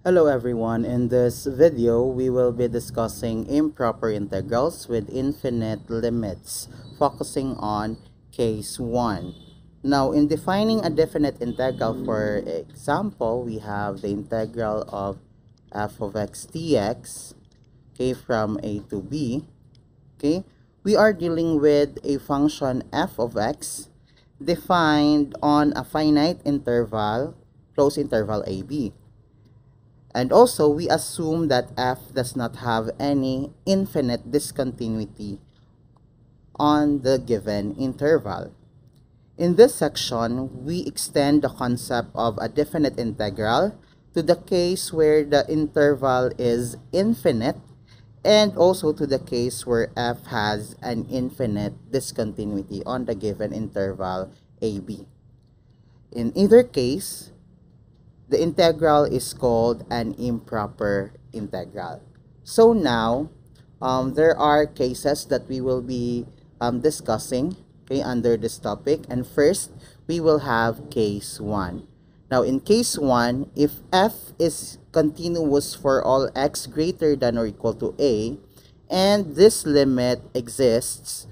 Hello everyone, in this video we will be discussing improper integrals with infinite limits, focusing on case 1. Now in defining a definite integral, for example, we have the integral of f of x dx, okay, from a to b. Okay, we are dealing with a function f of x defined on a finite interval, closed interval ab. And also, we assume that f does not have any infinite discontinuity on the given interval. In this section, we extend the concept of a definite integral to the case where the interval is infinite, and also to the case where f has an infinite discontinuity on the given interval ab. In either case, the integral is called an improper integral. So now, there are cases that we will be discussing, okay, under this topic. And first, we will have case 1. Now, in case 1, if f is continuous for all x greater than or equal to a, and this limit exists,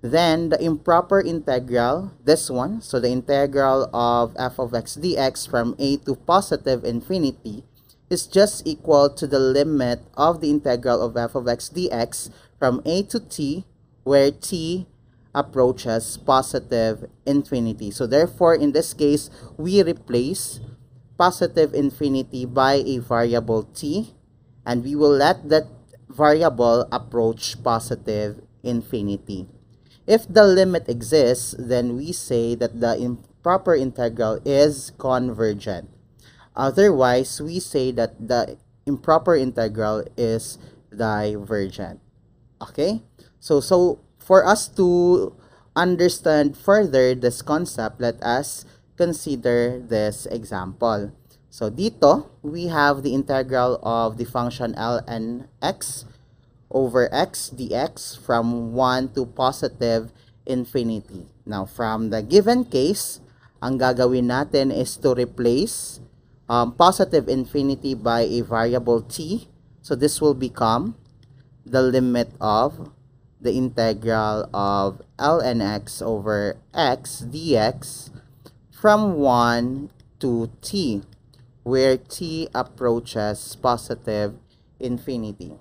then the improper integral, this one, so the integral of f of x dx from a to positive infinity, is just equal to the limit of the integral of f of x dx from a to t, where t approaches positive infinity. So therefore, in this case, we replace positive infinity by a variable t, and we will let that variable approach positive infinity. If the limit exists, then we say that the improper integral is convergent. Otherwise, we say that the improper integral is divergent. Okay? So for us to understand further this concept, let us consider this example. So dito, we have the integral of the function ln x over x dx from 1 to positive infinity. Now, from the given case, ang gagawin natin is to replace positive infinity by a variable t. So this will become the limit of the integral of ln x over x dx from 1 to t, where t approaches positive infinity.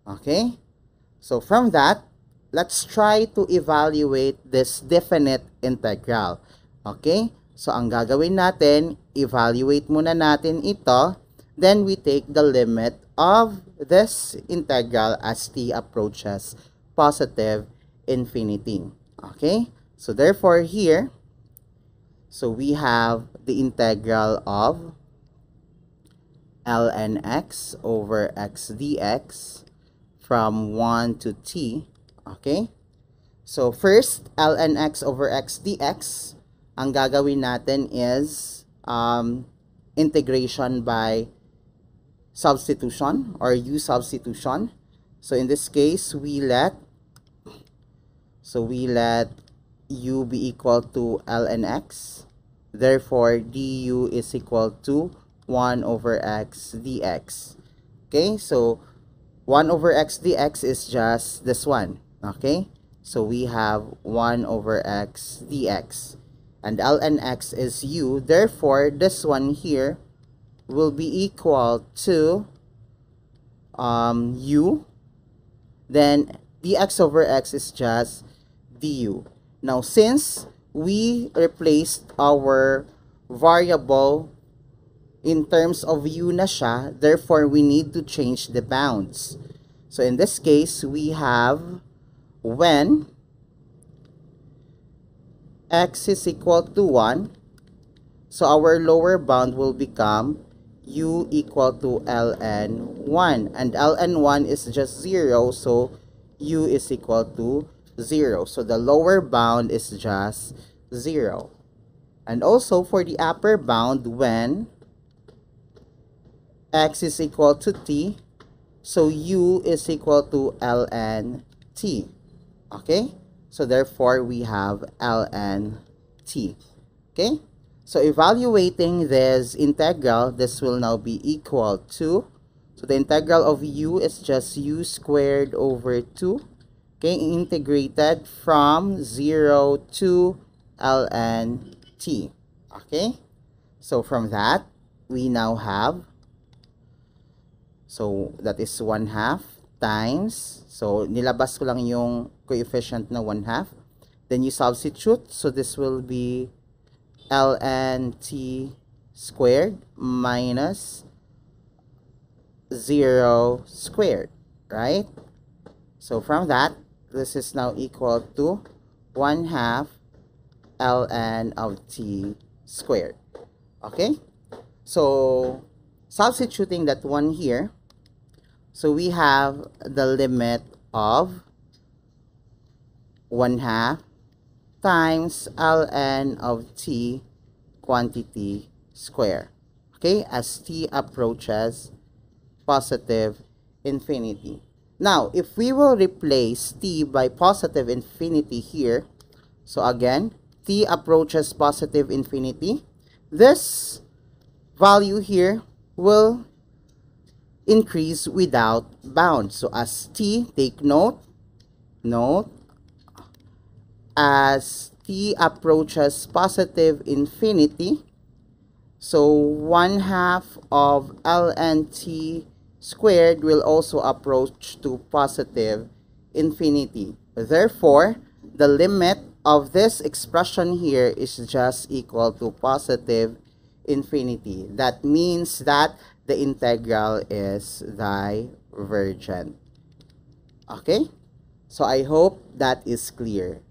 Okay, so from that, let's try to evaluate this definite integral. Okay, so ang gagawin natin, evaluate muna natin ito, then we take the limit of this integral as t approaches positive infinity. Okay, so therefore here, so we have the integral of ln x over x dx from 1 to t. Okay? So first, ln x over x dx, ang gagawin natin is integration by substitution or u substitution. So in this case, we let u be equal to ln x. Therefore, du is equal to 1 over x dx. Okay? So 1 over x dx is just this one. Okay? So we have 1 over x dx. And ln x is u. Therefore, this one here will be equal to u. Then dx over x is just du. Now, since we replaced our variable in terms of u na siya, therefore we need to change the bounds. So in this case, we have when x is equal to 1, so our lower bound will become u equal to ln 1, and ln 1 is just 0, so u is equal to 0. So the lower bound is just 0. And also for the upper bound, when x is equal to t, so u is equal to ln t. Okay? So therefore, we have ln t. Okay? So evaluating this integral, this will now be equal to, so the integral of u is just u squared over 2, okay, integrated from 0 to ln t. Okay, so from that, we now have, so that is 1/2 times, so nilabas ko lang yung coefficient na 1/2. Then you substitute, so this will be ln t squared minus 0 squared, right? So from that, this is now equal to 1/2 ln of t squared. Okay, so substituting that one here, so we have the limit of 1/2 times ln of t quantity square, okay, as t approaches positive infinity. Now, if we will replace t by positive infinity here, so again, t approaches positive infinity, this value here will increase without bound. So as t, take note, as t approaches positive infinity, so 1/2 of ln t squared will also approach to positive infinity. Therefore, the limit of this expression here is just equal to positive infinity. That means that the integral is divergent. Okay? So I hope that is clear.